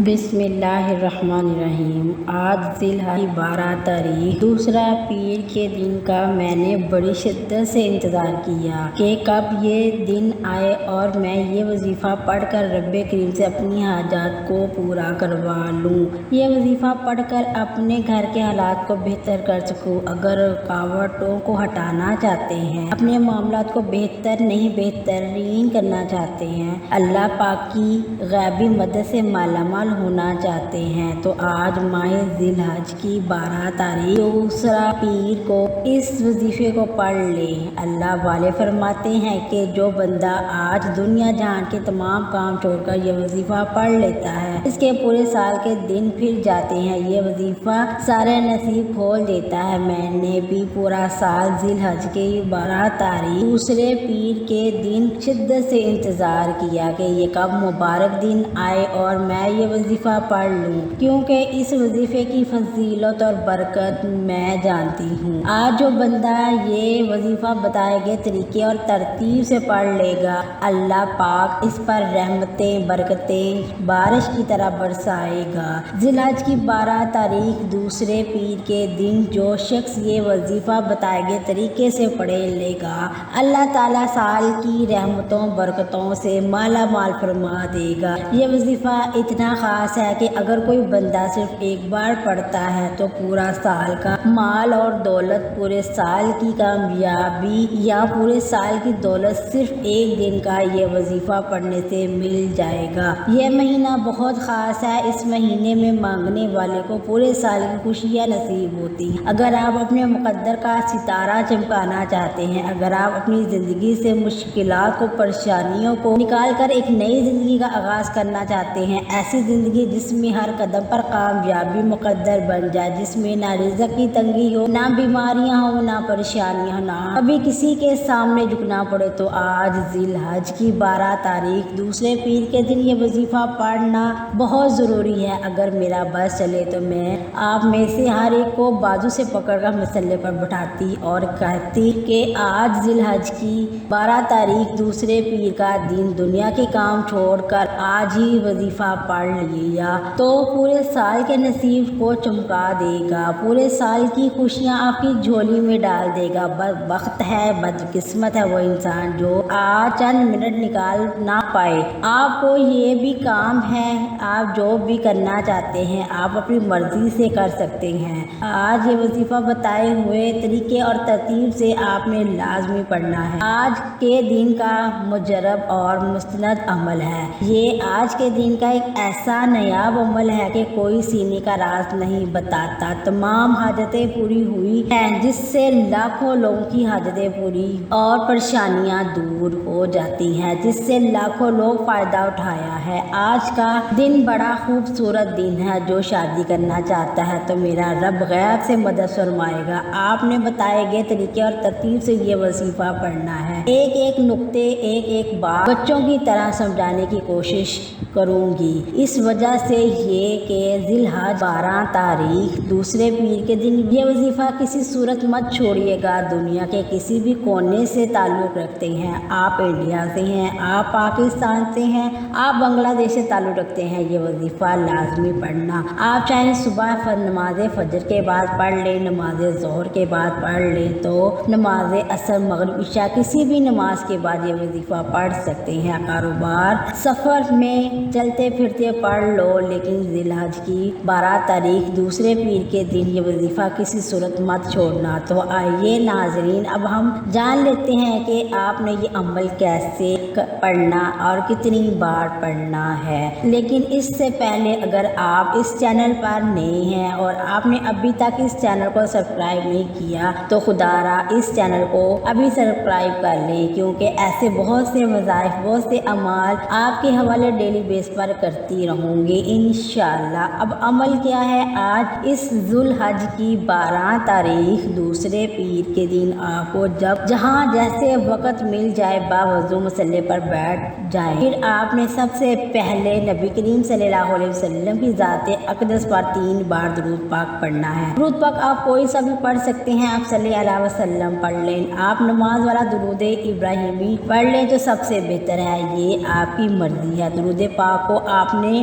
بسم اللہ الرحمن الرحیم۔ آج ذی الحج کی 12 تاریخ دوسرا پیر کے دن کا میں نے بڑی شدت سے انتظار کیا کہ کب یہ دن آئے اور میں یہ وظیفہ پڑھ کر رب کریم سے اپنی حاجات کو پورا کروا لوں، یہ وظیفہ پڑھ کر اپنے گھر کے حالات کو بہتر کر سکوں۔ اگر رکاوٹوں کو ہٹانا چاہتے ہیں، اپنے معاملات کو بہتر نہیں بہترین کرنا چاہتے ہیں، اللہ پاک کی غیبی مدد سے مالا مال ہونا چاہتے ہیں تو آج ماہ ذی الحج کی 12 تاریخ دوسرا پیر کو اس وظیفے کو پڑھ لیں۔ اللہ والے فرماتے ہیں کہ جو بندہ آج دنیا جہان کے تمام کام چھوڑ کر یہ وظیفہ پڑھ لیتا ہے، اس کے پورے سال کے دن پھر جاتے ہیں۔ یہ وظیفہ سارے نصیب کھول دیتا ہے۔ میں نے بھی پورا سال ذی الحج کی 12 تاریخ دوسرے پیر کے دن شدت سے انتظار کیا کہ یہ کب مبارک دن آئے اور میں یہ وظیفہ پڑھ لوں، کیونکہ اس وظیفے کی فضیلت اور برکت میں جانتی ہوں۔ آج جو بندہ یہ وظیفہ بتائے گئے طریقے اور ترتیب سے پڑھ لے گا، اللہ پاک اس پر رحمتیں برکتیں بارش کی طرح برسائے گا۔ ذی الحج کی 12 تاریخ دوسرے پیر کے دن جو شخص یہ وظیفہ بتائے گئے طریقے سے پڑھ لے گا، اللہ تعالیٰ سال کی رحمتوں برکتوں سے مالا مال فرما دے گا۔ یہ وظیفہ اتنا خاص ہے کہ اگر کوئی بندہ صرف ایک بار پڑھتا ہے تو پورا سال کا مال اور دولت، پورے سال کی کامیابی یا پورے سال کی دولت صرف ایک دن کا یہ وظیفہ پڑھنے سے مل جائے گا۔ یہ مہینہ بہت خاص ہے۔ اس مہینے میں مانگنے والے کو پورے سال کی خوشیاں نصیب ہوتی ہیں۔ اگر آپ اپنے مقدر کا ستارہ چمکانا چاہتے ہیں، اگر آپ اپنی زندگی سے مشکلات کو پریشانیوں کو نکال کر ایک نئی زندگی کا آغاز کرنا چاہتے ہیں، ایسی زندگی جس میں ہر قدم پر کامیابی مقدر بن جائے، جس میں نہ رزق کی تنگی ہو، نہ بیماریاں ہو، نہ پریشانیاں ہو، نہ کبھی کسی کے سامنے جھکنا پڑے، تو آج ذی الحج کی 12 تاریخ دوسرے پیر کے دن یہ وظیفہ پڑھنا بہت ضروری ہے۔ اگر میرا بس چلے تو میں آپ میں سے ہر ایک کو بازو سے پکڑ کر مسلے پر بٹھاتی اور کہتی کہ آج ذی الحج کی 12 تاریخ دوسرے پیر کا دن، دنیا کے کام چھوڑ کر آج ہی وظیفہ پڑھ لیا تو پورے سال کے نصیب کو چمکا دے گا، پورے سال کی خوشیاں آپ کی جھولی میں ڈال دے گا۔ بدبخت ہے، بدقسمت ہے وہ انسان جو آج چند منٹ نکال نہ پائے۔ آپ کو یہ بھی کام ہے، آپ جو بھی کرنا چاہتے ہیں آپ اپنی مرضی سے کر سکتے ہیں۔ آج یہ وظیفہ بتائے ہوئے طریقے اور ترتیب سے آپ نے لازمی پڑھنا ہے۔ آج کے دن کا مجرب اور مستند عمل ہے۔ یہ آج کے دن کا ایک ایسا نایاب عمل ہے کہ کوئی سینے کا راز نہیں بتاتا۔ تمام حاجتیں پوری ہوئی ہیں، جس سے لاکھوں لوگوں کی حاجتیں پوری اور پریشانیاں دور ہو جاتی ہیں، جس سے لاکھوں لوگ فائدہ اٹھایا ہے۔ آج کا دن بڑا خوبصورت دن ہے۔ جو شادی کرنا چاہتا ہے تو میرا رب غیب سے مدد فرمائے گا۔ آپ نے بتائے گئے طریقے اور ترتیب سے یہ وظیفہ پڑھنا ہے۔ ایک ایک نقطے، ایک ایک بات بچوں کی طرح سمجھانے کی کوشش کروں گی۔ اس وجہ سے یہ کہ ذی الحج 12 تاریخ دوسرے پیر کے دن یہ وظیفہ کسی صورت مت چھوڑیے گا۔ دنیا کے کسی بھی کونے سے تعلق رکھتے ہیں، آپ انڈیا سے ہیں، آپ پاکستان سے ہیں، آپ بنگلہ دیش سے تعلق رکھتے ہیں، یہ وظیفہ لازمی پڑھنا۔ آپ چاہے صبح نماز فجر کے بعد پڑھ لیں، نماز ظہر کے بعد پڑھ لیں، تو نماز عصر مغرب عشاء کسی بھی نماز کے بعد یہ وظیفہ پڑھ سکتے ہیں۔ کاروبار سفر میں چلتے پھرتے پڑھ لو، لیکن ذی الحج کی 12 تاریخ دوسرے پیر کے دن یہ وظیفہ کسی صورت مت چھوڑنا۔ تو آئیے ناظرین، اب ہم جان لیتے ہیں کہ آپ نے یہ عمل کیسے پڑھنا اور کتنی بار پڑھنا ہے۔ لیکن اس سے پہلے اگر آپ اس چینل پر نئے ہیں اور آپ نے ابھی تک اس چینل کو سبسکرائب نہیں کیا تو خدا را اس چینل کو ابھی سبسکرائب کر لیں، کیونکہ ایسے بہت سے وظائف، بہت سے اعمال آپ کے حوالے ڈیلی بیس پر کرتی رہوں گی انشاءاللہ۔ اب عمل کیا ہے؟ آج اس ذی الحج کی 12 تاریخ دوسرے پیر کے دن آپ کو جہاں جیسے وقت مل جائے باوضو مسلے پر بیٹھ جائیں۔ پھر آپ نے سب سے پہلے نبی کریم صلی اللہ علیہ وسلم کی ذات اقدس پر 3 بار درود پاک پڑھنا ہے۔ درود پاک آپ کوئی سا بھی پڑھ سکتے ہیں، آپ صلی اللہ علیہ وسلم پڑھ لیں، آپ نماز والا درود ابراہیمی پڑھ لیں تو سب سے بہتر ہے، یہ آپ کی مرضی ہے۔ درود پاک کو آپ نے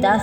10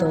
2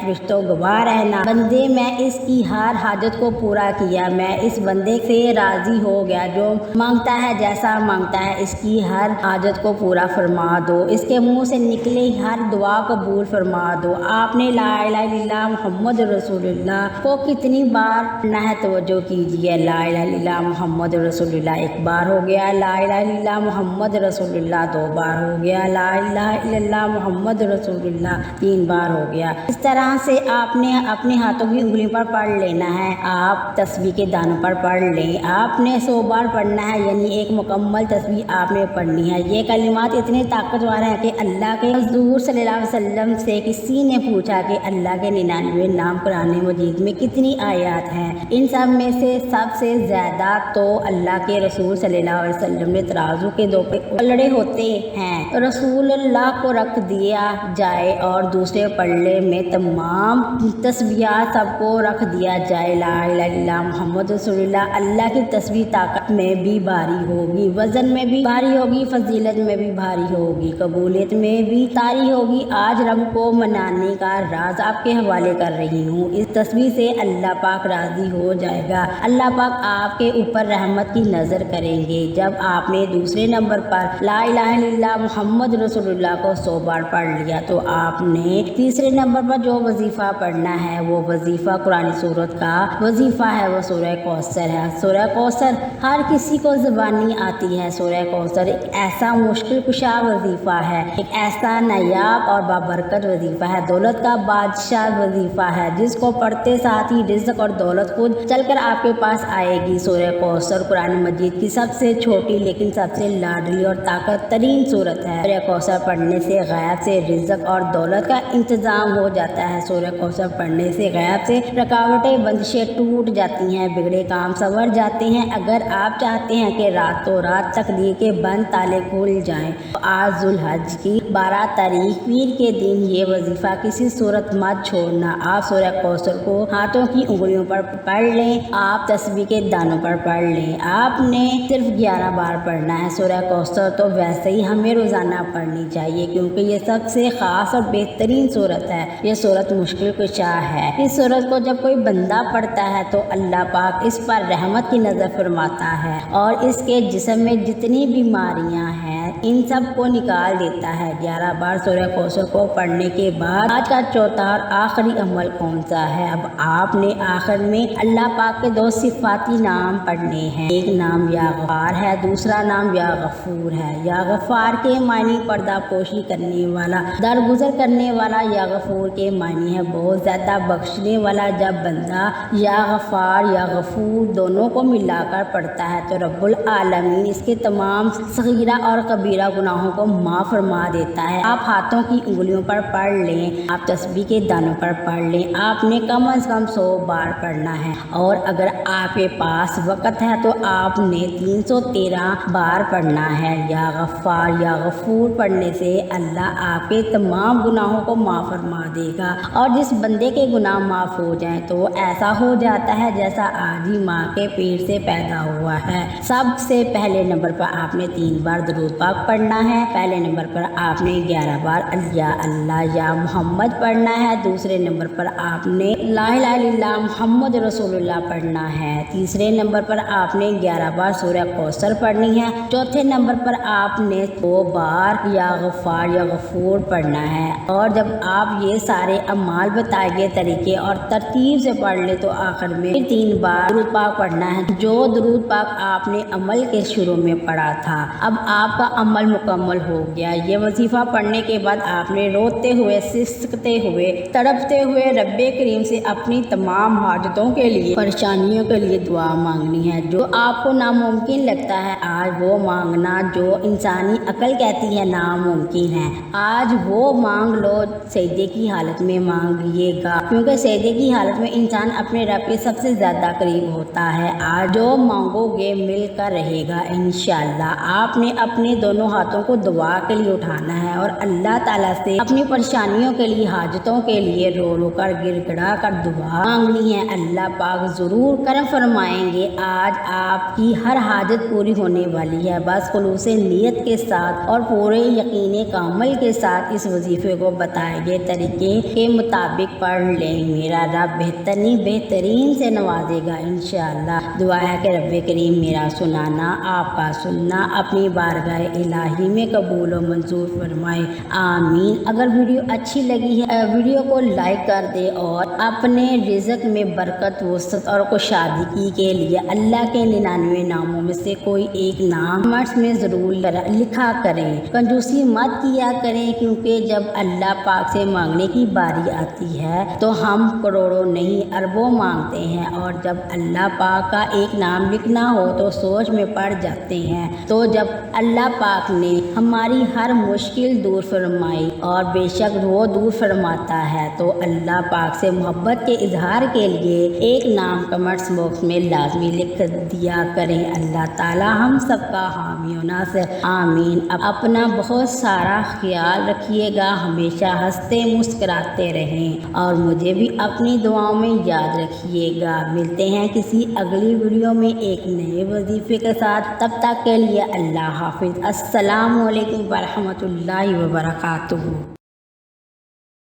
فرشتوں گواہ رہنا بندے میں اس کی ہر حاجت کو پورا کیا، میں اس بندے سے راضی ہو گیا، جو مانگتا ہے جیسا مانگتا ہے اس کی ہر حاجت کو پورا فرما دو، اس کے منہ سے نکلے ہر دعا قبول فرما دو۔ آپ نے لا الہ الا اللہ محمد رسول اللہ کو کتنی بار پڑھنا ہے توجہ کیجیے۔ لا الہ الا اللہ محمد رسول اللہ ایک بار ہو گیا، لا الہ الا اللہ محمد رسول اللہ دو بار ہو گیا، لا الہ الا اللہ محمد رسول اللہ 3 بار ہو گیا۔ اس طرح سے آپ نے اپنے ہاتھوں کی انگلیوں پر پڑھ لینا ہے، آپ تسبیح کے دانوں پر پڑھ لیں، آپ نے 100 بار پڑھنا ہے، یعنی ایک مکمل تسبیح آپ نے پڑھنی ہے۔ یہ کلمات اتنے طاقتور ہیں کہ اللہ کے حضور صلی اللہ علیہ وسلم سے کسی نے پوچھا کہ اللہ کے 99 نام قرآن مجید میں کتنی آیات ہیں؟ ان سب میں سے سب سے زیادہ تو اللہ کے رسول صلی اللہ علیہ وسلم نے ترازو کے 2 پلڑے ہوتے ہیں، رسول اللہ کو رکھ دیا جائے اور دوسرے پلڑے میں تمام تسبیحات سب کو رکھ دیا جائے۔ لا الہ الا اللہ محمد رسول اللہ اللہ کی تسبیح طاقت میں بھی بھاری ہوگی، وزن میں بھی بھاری ہوگی، فضیلت میں بھی بھاری ہوگی، قبولیت میں بھی طاری ہوگی۔ آج رب کو منانے کا راز آپ کے حوالے کر رہی ہوں، اس تسبیح سے اللہ پاک راضی ہو جائے گا، اللہ پاک آپ کے اوپر رحمت کی نظر کریں گے۔ جب آپ نے دوسرے نمبر پر لا الہ الا اللہ محمد رسول اللہ کو 100 بار پڑھ لیا تو آپ نے تیسرے نمبر پر جو وظیفہ پڑھنا ہے وہ وظیفہ قرآن سورت کا وظیفہ ہے، وہ سورہ کوثر ہے۔ سورہ کوثر ہر کسی کو زبانی آتی ہے۔ سورہ کوثر ایک ایسا مشکل کشا وظیفہ ہے، ایک ایسا نایاب اور بابرکت وظیفہ ہے، دولت کا بادشاہ وظیفہ ہے، جس کو پڑھتے ساتھ ہی رزق اور دولت خود چل کر آپ کے پاس آئے گی۔ سورہ کوثر قرآن مجید کی سب سے چھوٹی لیکن سب سے لاڈلی اور طاقت ترین سورت ہے۔ سورہ کوثر پڑھنے سے غیب سے رزق اور دولت کا انتظام ہو جاتا ہے۔ سورہ کوثر پڑھنے سے غیب سے رکاوٹیں بندشیں ٹوٹ جاتی ہیں، بگڑے کام سنور جاتے ہیں۔ اگر آپ چاہتے ہیں کہ راتوں رات تقدیر کے بند تالے کھل جائیں تو آج ذوالحج کی 12 تاریخ پیر کے دن یہ وظیفہ کسی صورت مت چھوڑنا۔ آپ سورہ کوثر کو ہاتھوں کی انگلیوں پر پڑھ لیں، آپ تسبیح کے دانوں پر پڑھ لیں، آپ نے صرف 11 بار پڑھنا ہے۔ سورہ کوثر تو ویسے ہی ہمیں روزانہ پڑھنی چاہیے کیونکہ یہ سب سے خاص اور بہترین صورت ہے، یہ صورت مشکل کشا ہے۔ اس صورت کو جب کوئی بندہ پڑھتا ہے تو اللہ پاک اس پر رحمت کی نظر فرماتا ہے اور اس کے جسم میں جتنی بیماریاں ہیں ان سب کو نکال دیتا ہے۔ 11 بار سورہ کوثر کو پڑھنے کے بعد آج کا چوتھا اور آخری عمل کون سا ہے؟ اب آپ نے آخر میں اللہ پاک کے 2 صفاتی نام پڑھنے ہیں، ایک نام یا غفار ہے، دوسرا نام یا غفور ہے۔ یا غفار کے معنی پردہ پوشی کرنے والا، درگزر کرنے والا، یا غفور کے معنی ہے بہت زیادہ بخشنے والا۔ جب بندہ یا غفار یا غفور دونوں کو ملا کر پڑھتا ہے تو رب العالمین اس کے تمام صغیرہ اور کبیرہ گناہوں کو معاف فرما دیتا ہے۔ آپ ہاتھوں کی انگلیوں پر پڑھ لیں، آپ تسبیح کے دانوں پر پڑھ لیں، آپ نے کم از کم 100 بار پڑھنا ہے اور اگر آپ کے پاس وقت ہے تو آپ نے 313 بار پڑھنا ہے۔ یا غفار یا غفور پڑھنے سے اللہ آپ کے تمام گناہوں کو معاف فرما دے گا اور جس بندے کے گناہ معاف ہو جائیں تو وہ ایسا ہو جاتا ہے جیسا آج ہی ماں کے پیٹ سے پیدا ہوا ہے۔ سب سے پہلے نمبر پر آپ نے 3 بار درود پاک پڑھنا ہے۔ پہلے نمبر پر آپ نے 11 بار یا اللہ یا محمد پڑھنا ہے۔ دوسرے نمبر پر آپ نے لا الہ الا اللہ محمد رسول اللہ پڑھنا ہے۔ تیسرے نمبر پر آپ نے 11 بار سورہ کوثر پڑھنی ہے۔ چوتھے نمبر پر آپ نے 2 بار یا غفار یا غفور پڑھنا ہے اور جب آپ یہ سارے اعمال بتائے گئے طریقے اور ترتیب سے پڑھ لے تو آخر میں 3 بار درود پاک پڑھنا ہے، جو درود پاک آپ نے عمل کے شروع میں پڑھا تھا۔ اب آپ کا عمل مکمل ہو گیا۔ یہ وظیفہ پڑھنے کے بعد آپ نے روتے ہوئے، سسکتے ہوئے، تڑپتے ہوئے رب کریم سے اپنی تمام حاجتوں کے لیے، پریشانیوں کے لیے دعا مانگنی ہے۔ جو آپ کو ناممکن لگتا ہے آج وہ مانگنا جو انسانی عقل کہتی ہے ناممکن ہے، آج وہ مانگ لو۔ سجدے کی حالت میں مانگیے گا کیونکہ سجدے کی حالت میں انسان اپنے رب کے سب سے زیادہ قریب ہوتا ہے۔ آج جو مانگو گے مل کر رہے گا انشاءاللہ۔ آپ نے اپنے دونوں دونوں ہاتھوں کو دعا کے لیے اٹھانا ہے اور اللہ تعالیٰ سے اپنی پریشانیوں کے لیے، حاجتوں کے لیے رو رو کر گر گڑا کر دعا مانگنی ہے۔ اللہ پاک ضرور کرم فرمائیں گے، آج آپ کی ہر حاجت پوری ہونے والی ہے۔ بس خلوص نیت کے ساتھ اور پورے یقین کامل کے ساتھ اس وظیفے کو بتائے گئے طریقے کے مطابق پڑھ لیں، میرا رب بہترین سے نوازے گا انشاءاللہ۔ دعا ہے کہ رب کریم میرا سنانا، آپ کا سننا اپنی بارگاہ الہی میں قبول و منظور فرمائے، آمین۔ اگر ویڈیو اچھی لگی ہے ویڈیو کو لائک کر دے اور اپنے رزق میں برکت، وسعت اور کشادگی کے لیے اللہ کے 99 ناموں میں سے کوئی ایک نام کمنٹس میں ضرور لکھا کریں۔ کنجوسی مت کیا کریں، کیونکہ جب اللہ پاک سے مانگنے کی باری آتی ہے تو ہم کروڑوں نہیں اربوں مانگتے ہیں، اور جب اللہ پاک کا ایک نام لکھنا ہو تو سوچ میں پڑ جاتے ہیں۔ تو جب اللہ پاک نے ہماری ہر مشکل دور فرمائی، اور بے شک وہ دور فرماتا ہے، تو اللہ پاک سے محبت کے اظہار کے لیے ایک نام کمنٹس باکس میں لازمی لکھ دیا کریں۔ اللہ تعالی ہم سب کا حامی و ناصر، آمین۔ اپنا بہت سارا خیال رکھیے گا، ہمیشہ ہنستے مسکراتے رہیں، اور مجھے بھی اپنی دعاؤں میں یاد رکھیے گا۔ ملتے ہیں کسی اگلی ویڈیو میں ایک نئے وظیفے کے ساتھ، تب تک کے لیے اللہ حافظ۔ السلام علیکم ورحمۃ اللہ وبرکاتہ۔